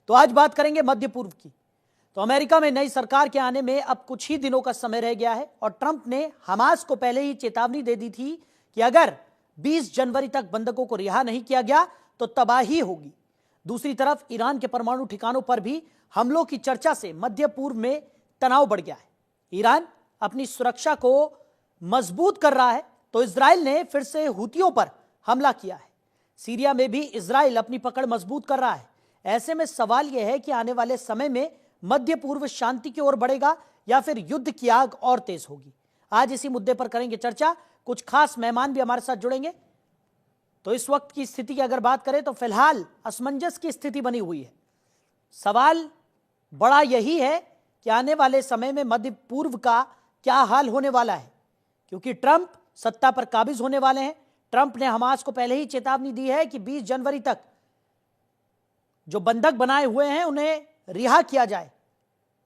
तो आज बात करेंगे मध्य पूर्व की। तो अमेरिका में नई सरकार के आने में अब कुछ ही दिनों का समय रह गया है और ट्रंप ने हमास को पहले ही चेतावनी दे दी थी कि अगर 20 जनवरी तक बंधकों को रिहा नहीं किया गया तो तबाही होगी। दूसरी तरफ ईरान के परमाणु ठिकानों पर भी हमलों की चर्चा से मध्य पूर्व में तनाव बढ़ गया है। ईरान अपनी सुरक्षा को मजबूत कर रहा है तो इजराइल ने फिर से हूतियों पर हमला किया है। सीरिया में भी इजराइल अपनी पकड़ मजबूत कर रहा है। ऐसे में सवाल यह है कि आने वाले समय में मध्य पूर्व शांति की ओर बढ़ेगा या फिर युद्ध की आग और तेज होगी। आज इसी मुद्दे पर करेंगे चर्चा। कुछ खास मेहमान भी हमारे साथ जुड़ेंगे। तो इस वक्त की स्थिति की अगर बात करें तो फिलहाल असमंजस की स्थिति बनी हुई है। सवाल बड़ा यही है कि आने वाले समय में मध्य पूर्व का क्या हाल होने वाला है, क्योंकि ट्रंप सत्ता पर काबिज होने वाले हैं। ट्रंप ने हमास को पहले ही चेतावनी दी है कि 20 जनवरी तक जो बंधक बनाए हुए हैं उन्हें रिहा किया जाए।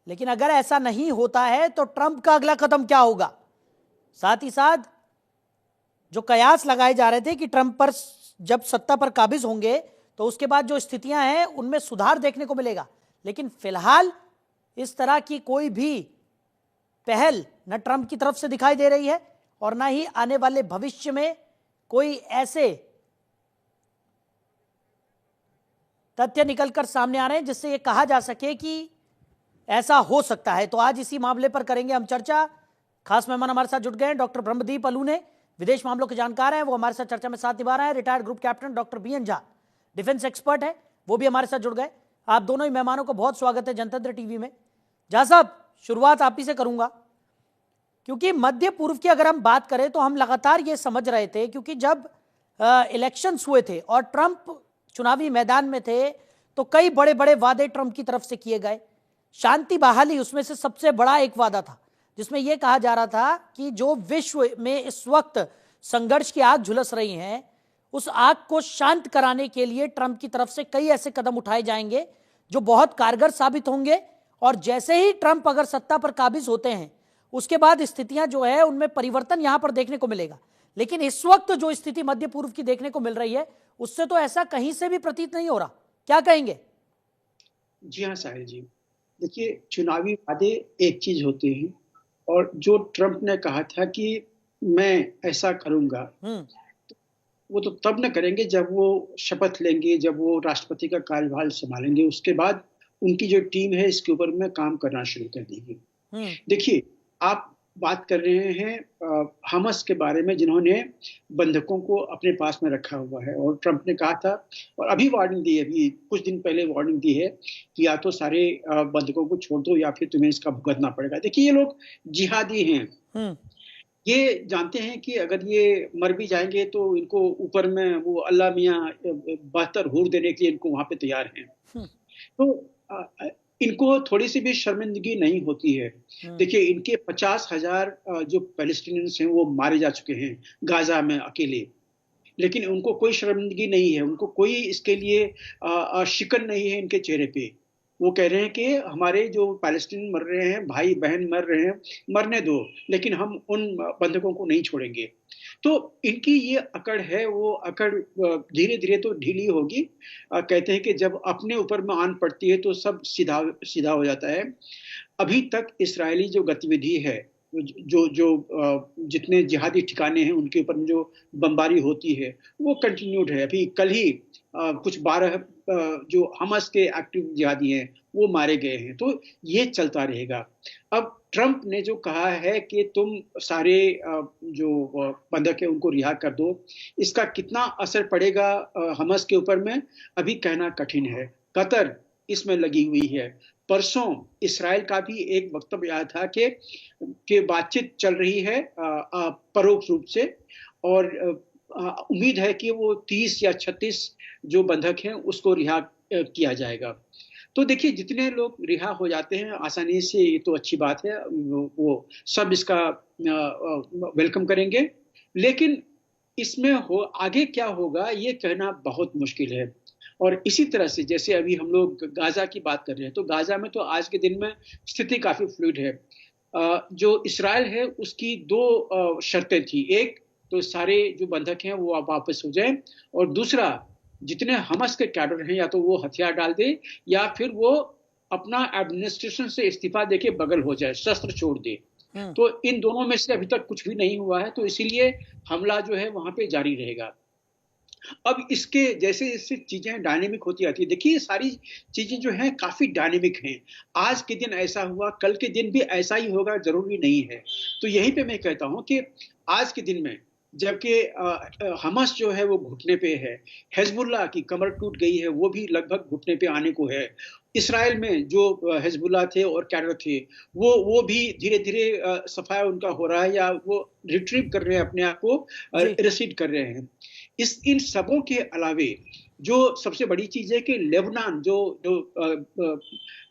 लेकिन अगर ऐसा नहीं होता है तो ट्रंप का अगला कदम क्या होगा? साथ ही साथ जो कयास लगाए जा रहे थे कि ट्रंप पर जब सत्ता पर काबिज होंगे तो उसके बाद जो स्थितियां हैं उनमें सुधार देखने को मिलेगा। लेकिन फिलहाल इस तरह की कोई भी पहल न ट्रंप की तरफ से दिखाई दे रही है और न ही आने वाले भविष्य में कोई ऐसे तथ्य निकलकर सामने आ रहे हैं जिससे यह कहा जा सके कि ऐसा हो सकता है। तो आज इसी मामले पर करेंगे हम चर्चा। खास मेहमान हमारे साथ जुट गए हैं। डॉक्टर ब्रह्मदीप अलूने, विदेश मामलों के जानकार हैं, वो हमारे साथ चर्चा में साथ निभा रहे हैं। Retired group captain doctor BN Jha, defence expert है, वो भी हमारे साथ जुड़ गए। आप दोनों ही मेहमानों को बहुत स्वागत है जनतंत्र टीवी में। झा साहब, शुरुआत आप ही से करूंगा, क्योंकि मध्य पूर्व की अगर हम बात करें तो हम लगातार ये समझ रहे थे, क्योंकि जब इलेक्शंस हुए थे और ट्रंप चुनावी मैदान में थे तो कई बड़े बड़े वादे ट्रंप की तरफ से किए गए। शांति बहाली उसमें से सबसे बड़ा एक वादा था, जिसमें यह कहा जा रहा था कि जो विश्व में इस वक्त संघर्ष की आग झुलस रही है उस आग को शांत कराने के लिए ट्रंप की तरफ से कई ऐसे कदम उठाए जाएंगे जो बहुत कारगर साबित होंगे। और जैसे ही ट्रंप अगर सत्ता पर काबिज होते हैं उसके बाद स्थितियां जो है उनमें परिवर्तन यहां पर देखने को मिलेगा। लेकिन इस वक्त जो स्थिति मध्य पूर्व की देखने को मिल रही है उससे तो ऐसा कहीं से भी प्रतीत नहीं हो रहा। क्या कहेंगे? जी हाँ साहिल जी, देखिए, चुनावी वादे एक चीज होते हैं और जो ट्रंप ने कहा था कि मैं ऐसा करूंगा, वो तो तब न करेंगे जब वो शपथ लेंगे, जब वो राष्ट्रपति का कार्यभार संभालेंगे। उसके बाद उनकी जो टीम है इसके ऊपर में काम करना शुरू कर देगी। देखिए, आप बात कर रहे हैं हमास के बारे में, जिन्होंने बंधकों को अपने पास में रखा हुआ है। और ट्रंप ने कहा था और अभी वार्निंग दी है, अभी कुछ दिन पहले वार्निंग दी है कि या तो सारे बंधकों को छोड़ दो या फिर तुम्हें इसका भुगतना पड़ेगा। देखिए, ये लोग जिहादी हैं। ये जानते हैं कि अगर ये मर भी जाएंगे तो इनको ऊपर में वो अल्लाह मियाँ बेहतर हूर देने के लिए इनको वहां पे तैयार हैं। तो इनको थोड़ी सी भी शर्मिंदगी नहीं होती है। देखिए, इनके 50,000 जो पैलेस्टीनियंस हैं वो मारे जा चुके हैं गाजा में अकेले, लेकिन उनको कोई शर्मिंदगी नहीं है, उनको कोई इसके लिए शिकन नहीं है इनके चेहरे पे। वो कह रहे हैं कि हमारे जो पैलेस्टीन मर रहे हैं, भाई बहन मर रहे हैं, मरने दो, लेकिन हम उन बंधकों को नहीं छोड़ेंगे। तो इनकी ये अकड़ है, वो अकड़ धीरे धीरे तो ढीली होगी। कहते हैं कि जब अपने ऊपर में आन पड़ती है तो सब सीधा सीधा हो जाता है। अभी तक इस्राएली जो गतिविधि है, जितने जिहादी ठिकाने हैं उनके ऊपर जो बमबारी होती है वो कंटिन्यूड है। अभी कल ही कुछ 12 जो हमास के एक्टिव जिहादी हैं वो मारे गए हैं। तो ये चलता रहेगा। अब ट्रंप ने जो कहा है कि तुम सारे जो बंधक है उनको रिहा कर दो, इसका कितना असर पड़ेगा हमास के ऊपर में अभी कहना कठिन है। कतर इसमें लगी हुई है। परसों इसराइल का भी एक वक्तव्य आया था कि बातचीत चल रही है परोक्ष रूप से, और उम्मीद है कि वो 30 या 36 जो बंधक हैं उसको रिहा किया जाएगा। तो देखिए, जितने लोग रिहा हो जाते हैं आसानी से, ये तो अच्छी बात है, वो सब इसका वेलकम करेंगे। लेकिन इसमें आगे क्या होगा ये कहना बहुत मुश्किल है। और इसी तरह से जैसे अभी हम लोग गाजा की बात कर रहे हैं, तो गाजा में तो आज के दिन में स्थिति काफी फ्लूइड है। जो इसराइल है उसकी 2 शर्तें थी। एक तो सारे जो बंधक हैं वो वापस हो जाएं, और दूसरा जितने हमस के कैडर हैं या तो वो हथियार डाल दे या फिर वो अपना एडमिनिस्ट्रेशन से इस्तीफा देके बगल हो जाए, शस्त्र छोड़ दे। तो इन दोनों में से अभी तक कुछ भी नहीं हुआ है, तो इसीलिए हमला जो है वहां पे जारी रहेगा। अब इसके जैसे जैसे चीजें डायनेमिक होती आती है, देखिए सारी चीजें जो हैं काफी डायनेमिक हैं। आज के दिन ऐसा हुआ, कल के दिन भी ऐसा ही होगा, जरूरी नहीं है। तो यहीं पे मैं कहता हूं कि आज के दिन में जबकि हमास जो है वो घुटने पे है, हिजबुल्लाह की कमर टूट गई है, वो भी लगभग घुटने पे आने को है। इसराइल में जो हिजबुल्लाह थे और कैडर थे, वो भी धीरे धीरे सफाया उनका हो रहा है या वो रिट्रीव कर रहे हैं अपने आप को, रिसीड कर रहे हैं। इन सबों के अलावे जो सबसे बड़ी चीज है कि लेबनान जो जो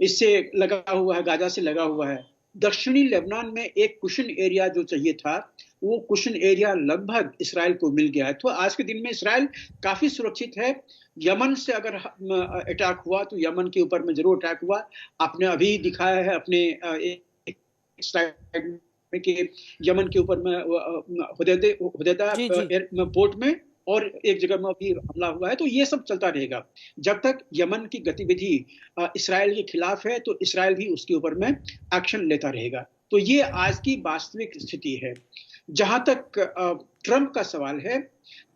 इससे लगा हुआ है, गाजा से लगा हुआ है, दक्षिणी लेबनान में एक कुशन एरिया जो चाहिए था, वो कुशन एरिया लगभग इसराइल को मिल गया है। तो आज के दिन में इसराइल काफी सुरक्षित है। यमन से अगर अटैक हुआ तो यमन के ऊपर में जरूर अटैक हुआ। आपने अभी दिखाया है अपने एक स्लाइड में कि यमन के ऊपर में हुदैदा पोर्ट में और एक जगह में भी हमला हुआ है। तो ये सब चलता रहेगा जब तक यमन की गतिविधि इसराइल के खिलाफ है, तो इसराइल भी उसके ऊपर में एक्शन लेता रहेगा। तो ये आज की वास्तविक स्थिति है। जहां तक ट्रंप का सवाल है,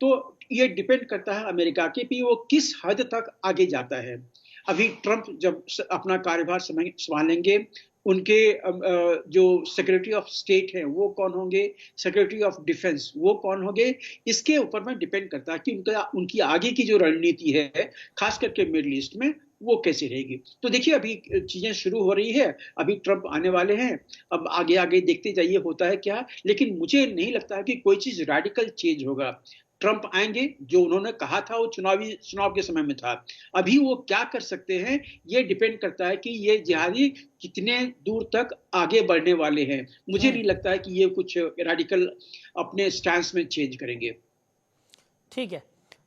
तो ये डिपेंड करता है अमेरिका के कि वो किस हद तक आगे जाता है। अभी ट्रंप जब अपना कार्यभार संभालेंगे, उनके जो सेक्रेटरी ऑफ स्टेट हैं वो कौन होंगे, सेक्रेटरी ऑफ डिफेंस वो कौन होंगे, इसके ऊपर में डिपेंड करता है कि उनकी आगे की जो रणनीति है, खास करके मिडिल ईस्ट में, वो कैसे रहेगी। तो देखिए अभी चीजें शुरू हो रही है, अभी ट्रंप आने वाले हैं, अब आगे आगे देखते जाइए होता है क्या। लेकिन मुझे नहीं लगता है कि कोई चीज रेडिकल चेंज होगा। ट्रंप आएंगे, जो उन्होंने कहा था वो चुनाव के समय में था। अभी वो क्या कर सकते हैं, ये डिपेंड करता है कि ये जिहादी कितने दूर तक आगे बढ़ने वाले हैं। मुझे नहीं लगता है कि ये कुछ रेडिकल अपने स्टैंस में चेंज करेंगे। ठीक है,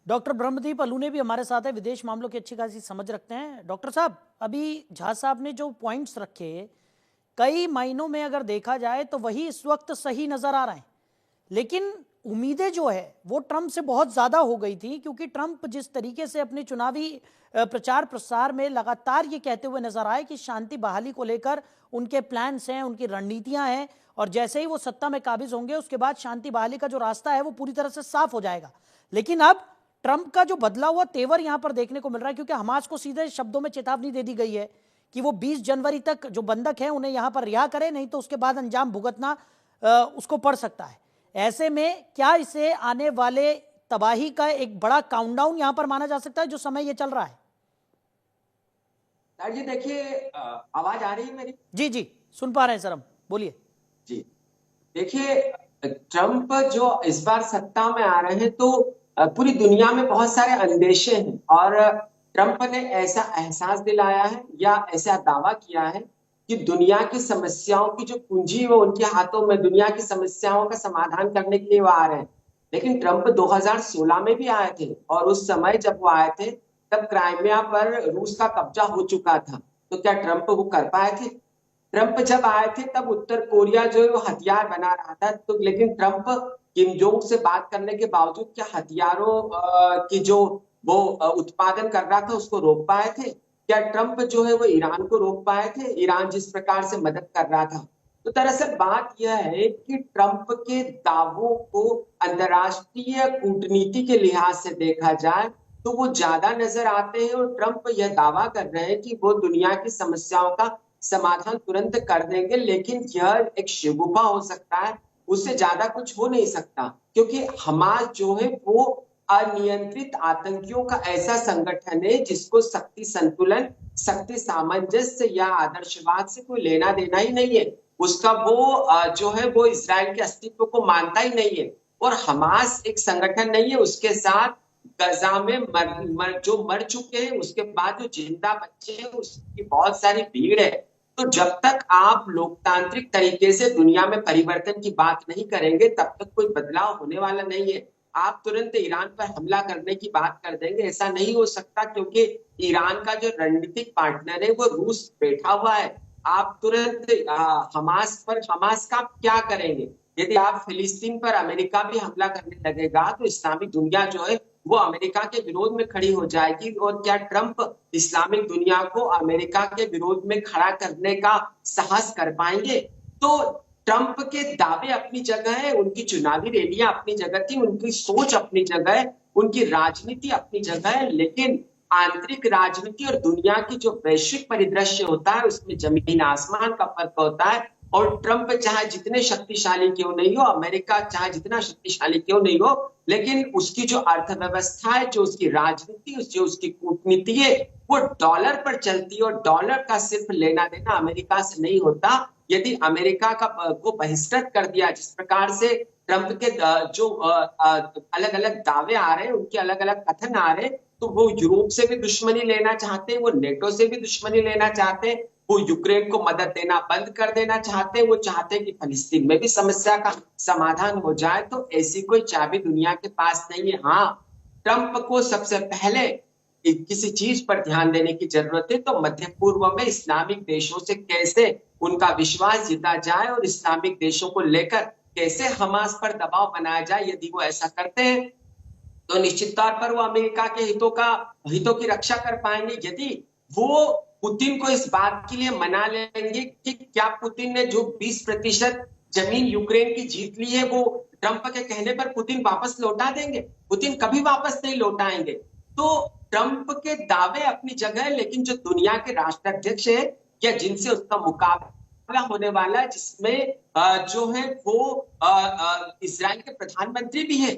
डॉक्टर ब्रह्मदीप अलूने भी हमारे साथ है, विदेश मामलों की अच्छी खासी समझ रखते हैं। डॉक्टर साहब, अभी झा साहब ने जो पॉइंट्स रखे, कई मायनों में अगर देखा जाए तो वही इस वक्त सही नजर आ रहे हैं, लेकिन उम्मीदें जो है वो ट्रंप से बहुत ज्यादा हो गई थी, क्योंकि ट्रंप जिस तरीके से अपने चुनावी प्रचार प्रसार में लगातार ये कहते हुए नजर आए कि शांति बहाली को लेकर उनके प्लान्स हैं, उनकी रणनीतियां हैं, और जैसे ही वो सत्ता में काबिज होंगे उसके बाद शांति बहाली का जो रास्ता है वो पूरी तरह से साफ हो जाएगा। लेकिन अब ट्रंप का जो बदला हुआ तेवर यहां पर देखने को मिल रहा है, क्योंकि हमास को सीधे शब्दों में चेतावनी दे दी गई है कि वो 20 जनवरी तक जो बंधक है उन्हें यहां पर रिहा करे, नहीं तो उसके बाद अंजाम भुगतना उसको पड़ सकता है। ऐसे में क्या इसे आने वाले तबाही का एक बड़ा काउंटडाउन यहां पर माना जा सकता है, जो समय ये चल रहा है? सर जी देखिए, आवाज आ रही है मेरी? जी जी, सुन पा रहे हैं सर हम, बोलिए। जी देखिए, ट्रंप जो इस बार सत्ता में आ रहे हैं, तो पूरी दुनिया में बहुत सारे अंदेशे हैं, और ट्रंप ने ऐसा एहसास दिलाया है या ऐसा दावा किया है कि दुनिया की समस्याओं की जो पूंजी वो उनके हाथों में, दुनिया की समस्याओं का समाधान करने के लिए वो आ रहे हैं। लेकिन ट्रंप 2016 में भी आए थे, और उस समय जब वो आए थे तब क्राइमिया पर रूस का कब्जा हो चुका था। तो क्या ट्रंप वो कर पाए थे? ट्रंप जब आए थे तब उत्तर कोरिया जो है वो हथियार बना रहा था, तो लेकिन ट्रंप किम जोंग से बात करने के बावजूद क्या हथियारों की जो वो उत्पादन कर रहा था उसको रोक पाए थे? क्या ट्रंप जो है वो ईरान को रोक पाए थे, ईरान जिस प्रकार से मदद कर रहा था? तो दरअसल बात यह है कि ट्रंप के दावों को अंतर्राष्ट्रीय कूटनीति के लिहाज से देखा जाए तो वो ज्यादा नजर आते हैं, और ट्रंप यह दावा कर रहे हैं कि वो दुनिया की समस्याओं का समाधान तुरंत कर देंगे। लेकिन यह एक शगुफा हो सकता है, उससे ज्यादा कुछ हो नहीं सकता, क्योंकि हमास जो है वो अनियंत्रित आतंकियों का ऐसा संगठन है जिसको शक्ति संतुलन, शक्ति सामंजस्य या आदर्शवाद से कोई लेना देना ही नहीं है। उसका वो जो है वो इजराइल के अस्तित्व को मानता ही नहीं है, और हमास एक संगठन नहीं है। उसके साथ गजा में जो मर चुके हैं, उसके बाद जो जिंदा बच्चे हैं, उसकी बहुत सारी भीड़ है। तो जब तक आप लोकतांत्रिक तरीके से दुनिया में परिवर्तन की बात नहीं करेंगे, तब तक कोई बदलाव होने वाला नहीं है। आप तुरंत ईरान पर हमला करने की बात कर देंगे, ऐसा नहीं हो सकता, क्योंकि ईरान का जो रणनीतिक पार्टनर है वो रूस बैठा हुआ है। आप तुरंत हमास का क्या करेंगे? यदि आप फिलिस्तीन पर अमेरिका भी हमला करने लगेगा तो इस्लामी दुनिया जो है वो अमेरिका के विरोध में खड़ी हो जाएगी। और क्या ट्रंप इस्लामिक दुनिया को अमेरिका के विरोध में खड़ा करने का साहस कर पाएंगे? तो ट्रंप के दावे अपनी जगह है, उनकी चुनावी रैलियां अपनी जगह थी, उनकी सोच अपनी जगह है, उनकी राजनीति अपनी जगह है, लेकिन आंतरिक राजनीति और दुनिया की जो वैश्विक परिदृश्य होता है उसमें जमीन आसमान का फर्क होता है। और ट्रंप चाहे जितने शक्तिशाली क्यों नहीं हो, अमेरिका चाहे जितना शक्तिशाली क्यों नहीं हो, लेकिन उसकी जो अर्थव्यवस्था है, जो उसकी राजनीति, जो उसकी कूटनीति है, वो डॉलर पर चलती है। और डॉलर का सिर्फ लेना देना अमेरिका से नहीं होता। यदि अमेरिका का को बहिष्कृत कर दिया, जिस प्रकार से ट्रंप के जो अलग अलग दावे आ रहे हैं, उनके अलग अलग कथन आ रहे हैं, तो वो यूरोप से भी दुश्मनी लेना चाहते हैं, वो नेटो से भी दुश्मनी लेना चाहते हैं, वो यूक्रेन को मदद देना बंद कर देना चाहते हैं, वो चाहते हैं कि फलस्तीन में भी समस्या का समाधान हो जाए। तो ऐसी कोई चाबी दुनिया के पास नहीं है। हाँ, ट्रंप को सबसे पहले किसी चीज पर ध्यान देने की जरूरत है, तो मध्य पूर्व में इस्लामिक देशों से कैसे उनका विश्वास जीता जाए और इस्लामिक देशों को लेकर कैसे हमास पर दबाव बनाया जाए। यदि वो ऐसा करते हैं तो निश्चित तौर पर वो अमेरिका के हितों की रक्षा कर पाएंगे। यदि वो पुतिन को इस बात के लिए मना लेंगे कि क्या पुतिन ने जो 20% जमीन यूक्रेन की जीत ली है, वो ट्रंप के कहने पर पुतिन वापस लौटा देंगे? पुतिन कभी वापस नहीं लौटाएंगे। तो ट्रंप के दावे अपनी जगह है, लेकिन जो दुनिया के राष्ट्राध्यक्ष है या जिनसे उसका मुकाबला होने वाला है, जिसमें जो है वो इजराइल के प्रधानमंत्री भी है,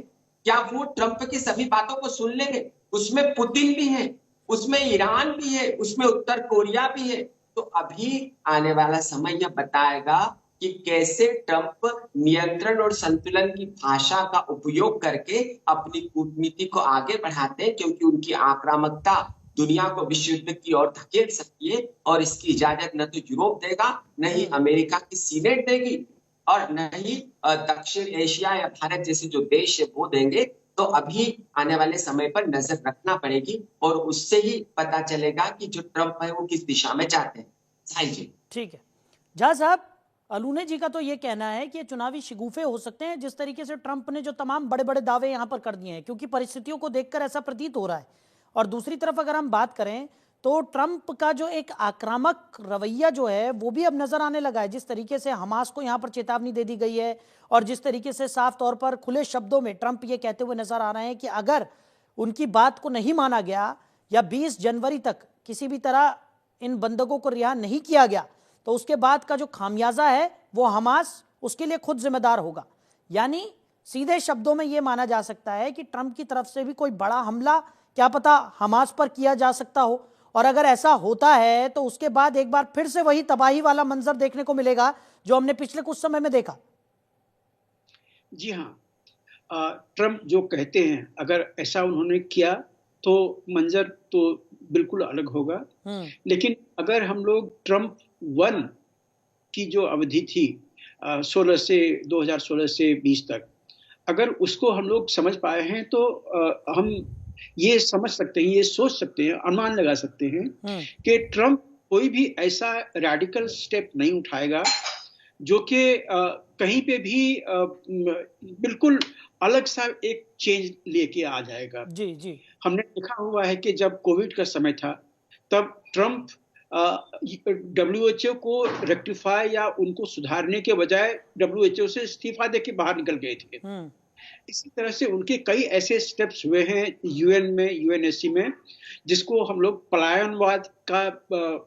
क्या वो ट्रंप की सभी बातों को सुन लेंगे? उसमें पुतिन भी है, उसमें ईरान भी है, उसमें उत्तर कोरिया भी है। तो अभी आने वाला समय यह बताएगा कि कैसे ट्रंप नियंत्रण और संतुलन की भाषा का उपयोग करके अपनी कूटनीति को आगे बढ़ाते हैं, क्योंकि उनकी आक्रामकता दुनिया को विश्व युद्ध की ओर धकेल सकती है। और इसकी इजाजत न तो यूरोप देगा, न ही अमेरिका की सीनेट देगी, और न ही दक्षिण एशिया या भारत जैसे जो देश है वो देंगे। तो अभी आने वाले समय पर नजर रखना पड़ेगी, और उससे ही पता चलेगा कि जो ट्रंप है वो किस दिशा में जाते हैं। साहिल जी, ठीक है। झा साहब, अलूने जी का तो ये कहना है कि चुनावी शिगुफे हो सकते हैं जिस तरीके से ट्रंप ने जो तमाम बड़े बड़े दावे यहां पर कर दिए हैं, क्योंकि परिस्थितियों को देखकर ऐसा प्रतीत हो रहा है। और दूसरी तरफ अगर हम बात करें तो ट्रंप का जो एक आक्रामक रवैया जो है वो भी अब नजर आने लगा है। जिस तरीके से हमास को यहां पर चेतावनी दे दी गई है, और जिस तरीके से साफ तौर पर खुले शब्दों में ट्रंप ये कहते हुए नजर आ रहे हैं कि अगर उनकी बात को नहीं माना गया या 20 जनवरी तक किसी भी तरह इन बंधकों को रिहा नहीं किया गया, तो उसके बाद का जो खामियाजा है वो हमास उसके लिए खुद जिम्मेदार होगा। यानी सीधे शब्दों में यह माना जा सकता है कि ट्रंप की तरफ से भी कोई बड़ा हमला क्या पता हमास पर किया जा सकता हो, और अगर ऐसा होता है तो उसके बाद एक बार फिर से वही तबाही वाला मंजर देखने को मिलेगा जो हमने पिछले कुछ समय में देखा। जी हाँ, ट्रंप जो कहते हैं अगर ऐसा उन्होंने किया तो मंजर तो बिल्कुल अलग होगा। लेकिन अगर हम लोग ट्रंप 1 की जो अवधि थी 2016 से 20 तक, अगर उसको हम लोग समझ पाए हैं तो हम ये समझ सकते हैं, ये सोच सकते हैं, अनुमान लगा सकते हैं कि ट्रंप कोई भी ऐसा रैडिकल स्टेप नहीं उठाएगा जो कि कहीं पे भी बिल्कुल अलग सा एक चेंज लेके आ जाएगा। जी जी, हमने देखा हुआ है कि जब कोविड का समय था तब ट्रंप WHO को रेक्टिफाई या उनको सुधारने के बजाय WHO से इस्तीफा देके बाहर निकल गए थे। इसी तरह से उनके कई ऐसे स्टेप्स हुए हैं यूएन में, यूएनएससी में, जिसको हम लोग पलायनवाद का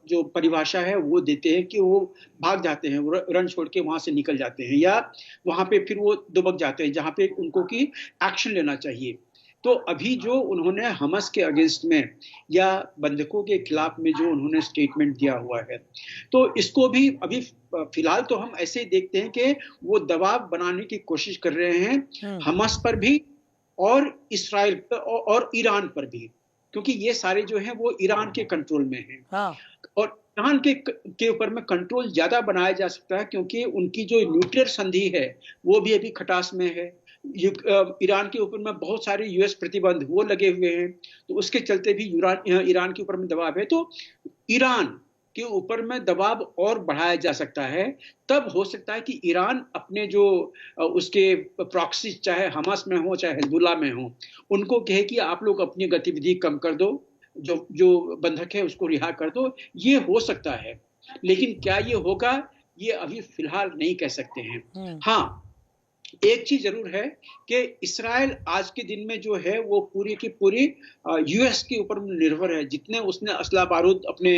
जो परिभाषा है वो देते हैं कि वो भाग जाते हैं, वो रन छोड़ के वहां से निकल जाते हैं, या वहां पे फिर वो दुबक जाते हैं जहां पे उनको की एक्शन लेना चाहिए। तो अभी जो उन्होंने हमास के अगेंस्ट में या बंधकों के खिलाफ में जो उन्होंने स्टेटमेंट दिया हुआ है, तो इसको भी अभी फिलहाल तो हम ऐसे ही देखते हैं कि वो दबाव बनाने की कोशिश कर रहे हैं हमास पर भी और इस्राइल पर और ईरान पर भी, क्योंकि ये सारे जो हैं वो ईरान के कंट्रोल में हैं। हाँ। और ईरान के ऊपर में कंट्रोल ज्यादा बनाया जा सकता है क्योंकि उनकी जो न्यूक्लियर संधि है वो भी अभी खटास में है। ईरान के ऊपर में बहुत सारे यूएस प्रतिबंध वो लगे हुए हैं, तो उसके चलते भी ईरान के ऊपर में दबाव है। तो ईरान के ऊपर में दबाव और बढ़ाया जा सकता है, तब हो सकता है कि ईरान अपने जो उसके प्रॉक्सी, चाहे हमास में हो चाहे हिजबुल्लाह में हो, उनको कहे कि आप लोग अपनी गतिविधि कम कर दो, जो जो बंधक है उसको रिहा कर दो। ये हो सकता है, लेकिन क्या ये होगा, ये अभी फिलहाल नहीं कह सकते हैं। हाँ, एक चीज जरूर है कि इसराइल आज के दिन में जो है वो पूरी की पूरी यूएस के ऊपर निर्भर है। जितने उसने असला बारूद अपने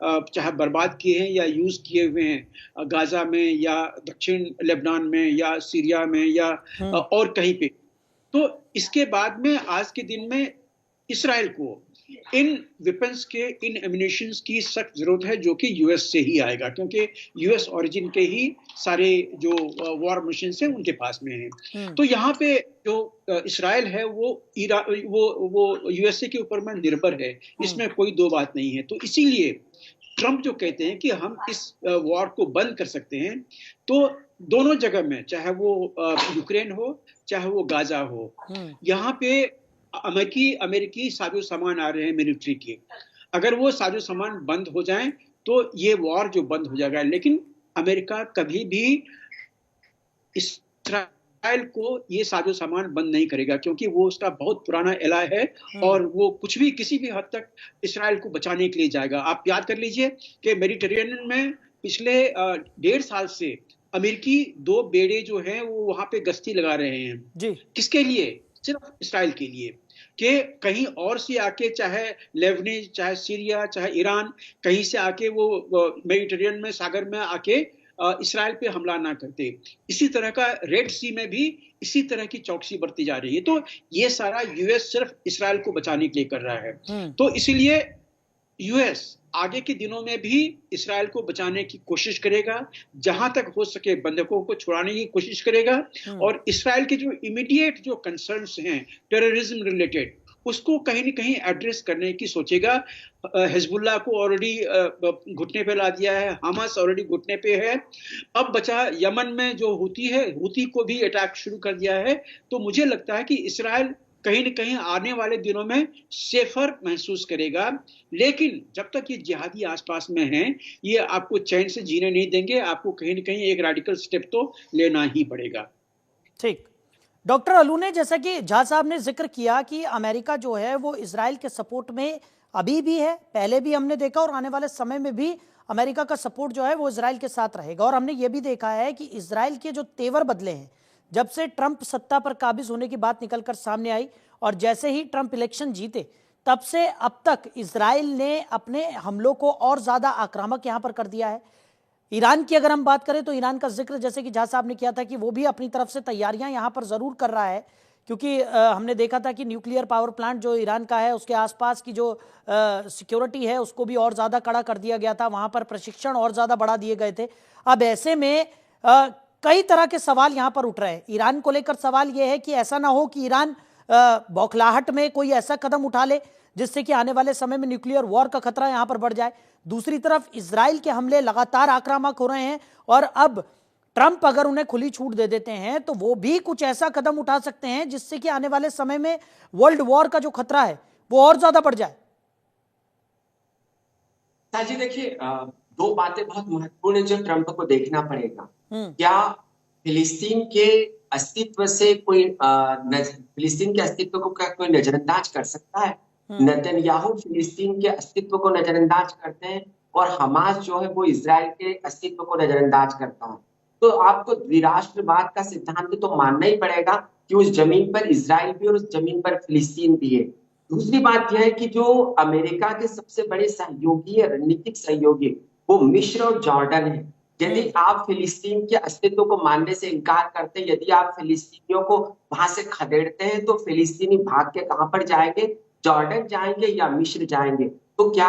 चाहे बर्बाद किए हैं या यूज किए हुए हैं गाजा में या दक्षिण लेबनान में या सीरिया में या और कहीं पे, तो इसके बाद में आज के दिन में इसराइल को इन वेपन्स के, इन एम्यूनिशंस की सख्त जरूरत है, जो कि यूएस से ही आएगा, क्योंकि यूएस ओरिजिन के ही सारे जो वॉर मशीन है उनके पास में है। तो यहाँ पे जो इसराइल है वो यूएसए के ऊपर में निर्भर है, इसमें कोई दो बात नहीं है। तो इसीलिए ट्रंप जो कहते हैं कि हम इस वॉर को बंद कर सकते हैं, तो दोनों जगह में, चाहे वो यूक्रेन हो चाहे वो गाजा हो, यहाँ पे अमेरिकी साजो सामान आ रहे हैं मिलिट्री के। अगर वो साजो सामान बंद हो जाएं तो ये वॉर जो बंद हो जाएगा। लेकिन अमेरिका कभी भी इसराइल को ये साजो सामान बंद नहीं करेगा, क्योंकि वो उसका बहुत पुराना एलाय है और वो कुछ भी किसी भी हद तक इसराइल को बचाने के लिए जाएगा। आप याद कर लीजिए कि मेडिटेरेनियन में पिछले 1.5 साल से अमेरिकी 2 बेड़े जो हैं वो वहां पे गश्ती लगा रहे हैं जी। किसके लिए? सिर्फ इसराइल के लिए, कि कहीं और से आके, चाहे लेबनान चाहे सीरिया चाहे ईरान, कहीं से आके वो मेडिटेरियन में सागर में आके इसराइल पे हमला ना करते। इसी तरह का रेड सी में भी इसी तरह की चौकसी बरती जा रही है। तो ये सारा यूएस सिर्फ इसराइल को बचाने के लिए कर रहा है। तो इसीलिए यूएस आगे के दिनों में भी इसराइल को बचाने की कोशिश करेगा, जहां तक हो सके बंधकों को छुड़ाने की कोशिश करेगा, और इसराइल के जो इमीडिएट जो कंसर्न्स हैं टेररिज्म रिलेटेड, उसको कहीं न कहीं एड्रेस करने की सोचेगा। हिजबुल्लाह को ऑलरेडी घुटने पे ला दिया है, हमास ऑलरेडी घुटने पे है, अब बचा यमन में जो हूती है, हूती को भी अटैक शुरू कर दिया है। तो मुझे लगता है कि इसराइल कहीं न कहीं आने वाले दिनों में सेफर महसूस करेगा। लेकिन जब तक ये जिहादी आसपास में हैं, ये आपको चैन से जीने नहीं देंगे, आपको कहीं न कहीं एक रेडिकल स्टेप तो लेना ही पड़ेगा। ठीक। डॉक्टर अलू ने, जैसा कि झा साहब ने जिक्र किया कि अमेरिका जो है वो इजराइल के सपोर्ट में अभी भी है, पहले भी हमने देखा और आने वाले समय में भी अमेरिका का सपोर्ट जो है वो इजराइल के साथ रहेगा। और हमने ये भी देखा है कि इजराइल के जो तेवर बदले हैं जब से ट्रंप सत्ता पर काबिज होने की बात निकलकर सामने आई, और जैसे ही ट्रंप इलेक्शन जीते तब से अब तक इजराइल ने अपने हमलों को और ज्यादा आक्रामक यहां पर कर दिया है। ईरान की अगर हम बात करें तो ईरान का जिक्र जैसे कि झा साहब ने किया था कि वो भी अपनी तरफ से तैयारियां यहां पर जरूर कर रहा है, क्योंकि हमने देखा था कि न्यूक्लियर पावर प्लांट जो ईरान का है उसके आसपास की जो सिक्योरिटी है उसको भी और ज़्यादा कड़ा कर दिया गया था, वहाँ पर प्रशिक्षण और ज़्यादा बढ़ा दिए गए थे। अब ऐसे में कई तरह के सवाल यहाँ पर उठ रहे हैं। ईरान को लेकर सवाल ये है कि ऐसा ना हो कि ईरान बौखलाहट में कोई ऐसा कदम उठा ले जिससे कि आने वाले समय में न्यूक्लियर वॉर का खतरा यहाँ पर बढ़ जाए। दूसरी तरफ इजराइल के हमले लगातार आक्रामक हो रहे हैं, और अब ट्रंप अगर उन्हें खुली छूट दे देते हैं तो वो भी कुछ ऐसा कदम उठा सकते हैं जिससे कि आने वाले समय में वर्ल्ड वॉर का जो खतरा है वो और ज्यादा बढ़ जाए। जी देखिए, 2 बातें बहुत महत्वपूर्ण है जो ट्रंप को देखना पड़ेगा। क्या फिलिस्तीन के अस्तित्व से कोई फिलिस्तीन के अस्तित्व को क्या कोई नजरअंदाज कर सकता है? नेतन्याहू फिलिस्तीन के अस्तित्व को नजरअंदाज करते हैं और हमास जो है वो इजराइल के अस्तित्व को नजरअंदाज करता है। तो आपको द्विराष्ट्रवाद का सिद्धांत तो मानना ही पड़ेगा कि उस जमीन पर इजराइल भी और उस जमीन पर फिलिस्तीन भी है। दूसरी बात यह है कि जो अमेरिका के सबसे बड़े सहयोगी है, रणनीतिक सहयोगी, वो मिस्र और जॉर्डन है। यदि आप फिलिस्तीन के अस्तित्व को मानने से इनकार करते हैं, यदि आप फिलिस्तीनियों को वहां से खदेड़ते हैं, तो फिलिस्तीनी भाग के कहां पर जाएंगे? जॉर्डन जाएंगे या मिस्र जाएंगे? तो क्या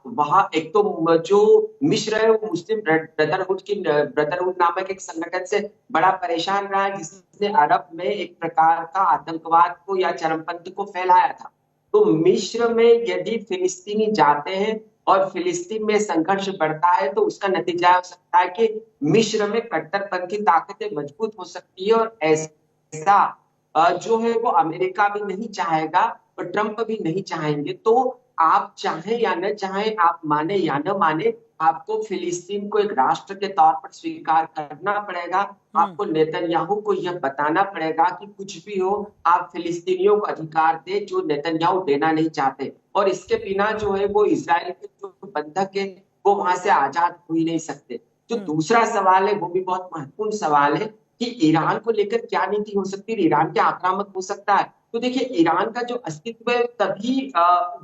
वहां एक तो जो मिस्र है वो मुस्लिम ब्रदरहुड नामक एक संगठन से बड़ा परेशान रहा है, जिसने अरब में एक प्रकार का आतंकवाद को या चरमपंथी को फैलाया था। तो मिस्र में यदि फिलिस्तीनी जाते हैं और फिलिस्तीन में संघर्ष बढ़ता है तो उसका नतीजा हो सकता है कि मिस्र में कट्टरपंथी ताकतें मजबूत हो सकती है, और ऐसा जो है वो अमेरिका भी नहीं चाहेगा और ट्रंप भी नहीं चाहेंगे। तो आप चाहें या न चाहें, आप माने या न माने, आपको फिलिस्तीन को एक राष्ट्र के तौर पर स्वीकार करना पड़ेगा। आपको नेतन्याहू को यह बताना पड़ेगा कि कुछ भी हो, आप फिलिस्तीनियों को अधिकार दे जो नेतन्याहू देना नहीं चाहते, और इसके बिना जो है वो इजराइल के जो बंधक है वो वहां से आजाद हो ही नहीं सकते। जो दूसरा सवाल है वो भी बहुत महत्वपूर्ण सवाल है कि ईरान को लेकर क्या नीति हो सकती है, ईरान क्या आक्रामक हो सकता है। तो देखिए, ईरान का जो अस्तित्व है तभी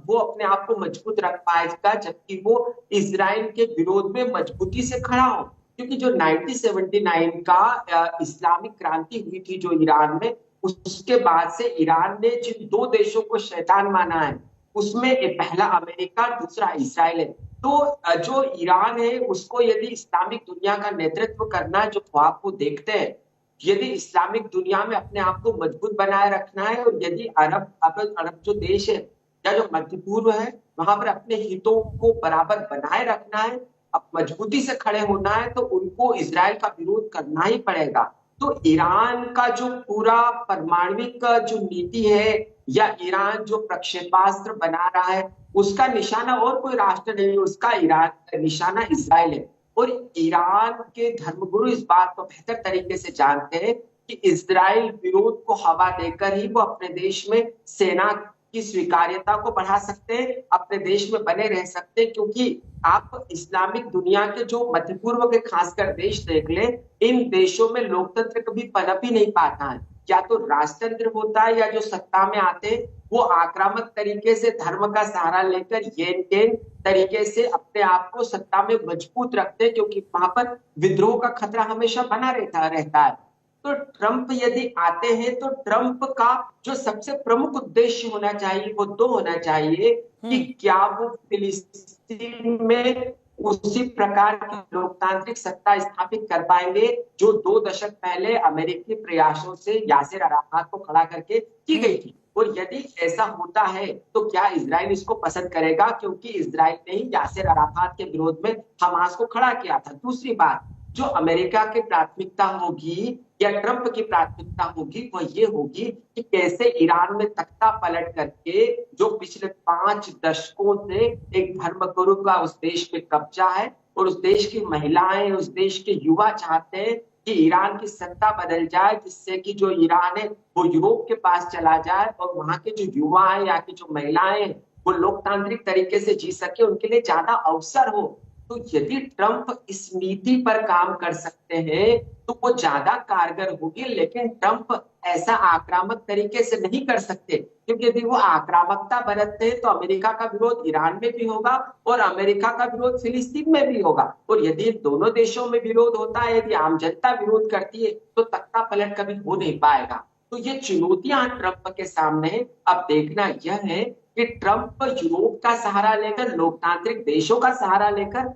वो अपने आप को मजबूत रख पाएगा जबकि वो इजराइल के विरोध में मजबूती से खड़ा हो। क्योंकि जो 1979 का इस्लामिक क्रांति हुई थी जो ईरान में, उसके बाद से ईरान ने जिन दो देशों को शैतान माना है उसमें पहला अमेरिका, दूसरा इजराइल है। तो जो ईरान है उसको यदि इस्लामिक दुनिया का नेतृत्व करना है, जो ख्वाब को देखते हैं, यदि इस्लामिक दुनिया में अपने आप को मजबूत बनाए रखना है, और यदि अरब जो देश है या जो मध्य पूर्व है वहां पर अपने हितों को बराबर बनाए रखना है, अब मजबूती से खड़े होना है, तो उनको इजराइल का विरोध करना ही पड़ेगा। तो ईरान का जो पूरा परमाणविक जो नीति है या ईरान जो प्रक्षेपास्त्र बना रहा है उसका निशाना और कोई राष्ट्र नहीं है, उसका ईरान निशाना इजराइल है। और ईरान के धर्मगुरु इस बात को बेहतर तरीके से जानते हैं कि इजराइल विरोध को हवा देकर ही वो अपने देश में सेना की स्वीकार्यता को बढ़ा सकते हैं, अपने देश में बने रह सकते हैं। क्योंकि आप इस्लामिक दुनिया के जो मध्य पूर्व के खासकर देश देख लें, इन देशों में लोकतंत्र कभी पनप ही नहीं पाता है। या तो राजतंत्र होता है या जो सत्ता में आते हैं वो आक्रामक तरीके से धर्म का सहारा लेकर येन तेन तरीके से अपने आप को सत्ता में मजबूत रखते हैं, क्योंकि वहां पर विद्रोह का खतरा हमेशा बना रहता है। तो ट्रंप यदि आते हैं तो ट्रंप का जो सबसे प्रमुख उद्देश्य होना चाहिए वो दो होना चाहिए कि क्या वो फिलिस्तीन में उसी प्रकार की लोकतांत्रिक सत्ता स्थापित कर पाएंगे जो 2 दशक पहले अमेरिकी प्रयासों से यासिर अराफात को खड़ा करके की गई थी। और यदि ऐसा होता है तो क्या इजराइल इसको पसंद करेगा, क्योंकि इजराइल ने ही यासिर अराफात के विरोध में हमास को खड़ा किया था। दूसरी बात, जो अमेरिका की प्राथमिकता होगी या ट्रंप की प्राथमिकता होगी वह ये होगी कि कैसे ईरान में तख्ता पलट करके जो पिछले 5 दशकों से एक धर्मगुरु का उस देश पे कब्जा है, और उस देश की महिलाएं, उस देश के युवा चाहते हैं कि ईरान की सत्ता बदल जाए, जिससे कि जो ईरान है वो यूरोप के पास चला जाए और वहां के जो युवा है या की जो महिलाएं हैं वो लोकतांत्रिक तरीके से जी सके, उनके लिए ज्यादा अवसर हो। तो यदि ट्रंप इस नीति पर काम कर सकते हैं तो वो ज्यादा कारगर होगी, लेकिन ट्रंप ऐसा आक्रामक तरीके से नहीं कर सकते, क्योंकि यदि वो आक्रामकता बरतते हैं तो अमेरिका का विरोध ईरान में भी होगा और अमेरिका का विरोध फिलिस्तीन में भी होगा। और यदि दोनों देशों में विरोध होता है, यदि आम जनता विरोध करती है तो तख्ता पलट कभी हो नहीं पाएगा। तो ये चुनौतियां ट्रंप के सामने है। अब देखना यह है कि ट्रंप यूरोप का सहारा लेकर, लोकतांत्रिक देशों का सहारा लेकर,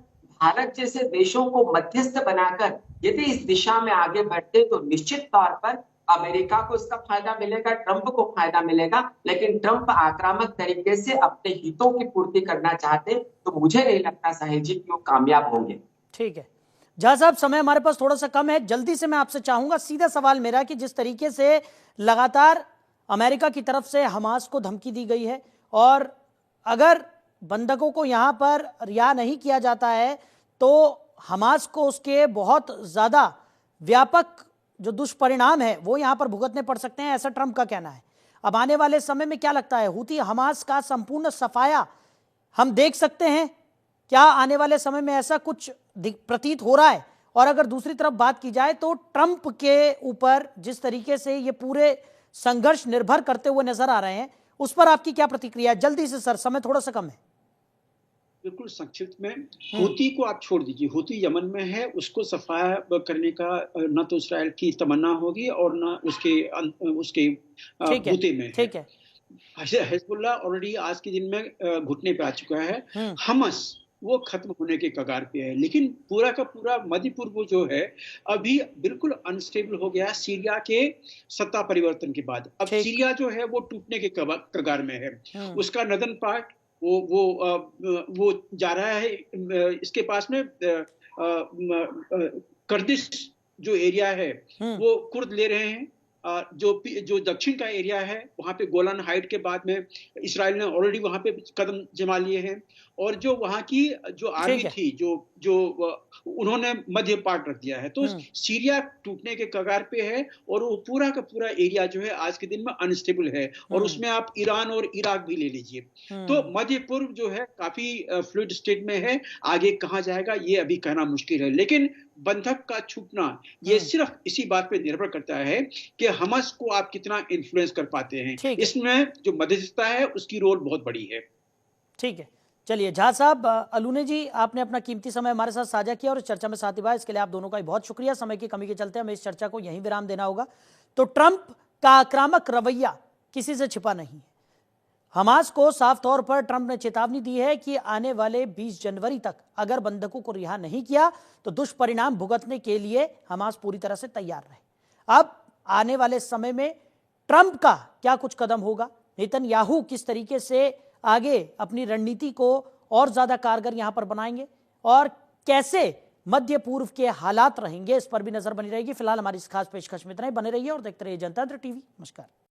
भारत जैसे देशों को मध्यस्थ बनाकर यदि इस दिशा में आगे बढ़ते तो निश्चित तौर पर अमेरिका को इसका फायदा मिलेगा, ट्रंप को फायदा मिलेगा। लेकिन ट्रंप आक्रामक तरीके से अपने हितों की पूर्ति करना चाहते तो मुझे नहीं लगता साहिल जी कि वो कामयाब होंगे। ठीक है जहाँ साहब, समय हमारे पास थोड़ा सा कम है, जल्दी से मैं आपसे चाहूंगा सीधा सवाल मेरा कि जिस तरीके से लगातार अमेरिका की तरफ से हमास को धमकी दी गई है और अगर बंधकों को यहां पर रिहा नहीं किया जाता है तो हमास को उसके बहुत ज्यादा व्यापक जो दुष्परिणाम है वो यहां पर भुगतने पड़ सकते हैं, ऐसा ट्रंप का कहना है। अब आने वाले समय में क्या लगता है, हूती हमास का संपूर्ण सफाया हम देख सकते हैं? क्या आने वाले समय में ऐसा कुछ प्रतीत हो रहा है? और अगर दूसरी तरफ बात की जाए तो ट्रंप के ऊपर जिस तरीके से ये पूरे संघर्ष निर्भर करते हुए नजर आ रहे हैं, उस पर आपकी क्या प्रतिक्रिया है? जल्दी से सर, समय थोड़ा सा कम है। बिल्कुल संक्षिप्त में, हूती को आप छोड़ दीजिए, हूती यमन में है, उसको सफाया करने का न तो इसराइल की तमन्ना होगी और न उसके बूते में। ठीक है, हिजबुल्लाह ऑलरेडी आज के दिन में घुटने पे आ चुका है। हमास वो खत्म होने के कगार पे है, लेकिन पूरा का पूरा मध्य पूर्व जो है अभी बिल्कुल अनस्टेबल हो गया सीरिया के सत्ता परिवर्तन के बाद। अब सीरिया जो है वो टूटने के कगार में है। उसका नदन पार्ट वो जा रहा है, इसके पास में कुर्दिश जो एरिया है वो कुर्द ले रहे हैं, जो दक्षिण का एरिया है वहां पे गोलान हाइट के बाद में इसराइल ने ऑलरेडी वहां पे कदम जमा लिए हैं, और जो वहां की जो आर्मी थी जो उन्होंने मध्य पार्ट रख दिया है, तो सीरिया टूटने के कगार पे है, और वो पूरा का पूरा एरिया जो है आज के दिन में अनस्टेबल है, और उसमें आप ईरान और इराक भी ले लीजिए। तो मध्य पूर्व जो है काफी फ्लूइड स्टेट में है, आगे कहां जाएगा ये अभी कहना मुश्किल है, लेकिन बंधक का छूटना ये सिर्फ इसी बात पे निर्भर करता है कि हमास को आप कितना इन्फ्लुएंस कर पाते हैं। इसमें जो मध्यस्थता है उसकी रोल बहुत बड़ी है। ठीक है, चलिए झा साहब, अलूने जी, आपने अपना कीमती समय हमारे साथ साझा किया और इस चर्चा में साथ निभाया, इसके लिए आप दोनों का भी बहुत शुक्रिया। समय की कमी के चलते हमें इस चर्चा को यहीं विराम देना होगा। तो ट्रंप का आक्रामक रवैया किसी से छिपा नहीं है। हमास को साफ तौर पर ट्रंप ने चेतावनी दी है कि आने वाले 20 जनवरी तक अगर बंधकों को रिहा नहीं किया तो दुष्परिणाम भुगतने के लिए हमास पूरी तरह से तैयार रहे। अब आने वाले समय में ट्रंप का क्या कुछ कदम होगा, नेतन्याहू किस तरीके से आगे अपनी रणनीति को और ज्यादा कारगर यहां पर बनाएंगे, और कैसे मध्य पूर्व के हालात रहेंगे, इस पर भी नजर बनी रहेगी। फिलहाल हमारी इस खास पेशकश में इतना ही। बने रहिए और देखते रहिए जनतंत्र टीवी। नमस्कार।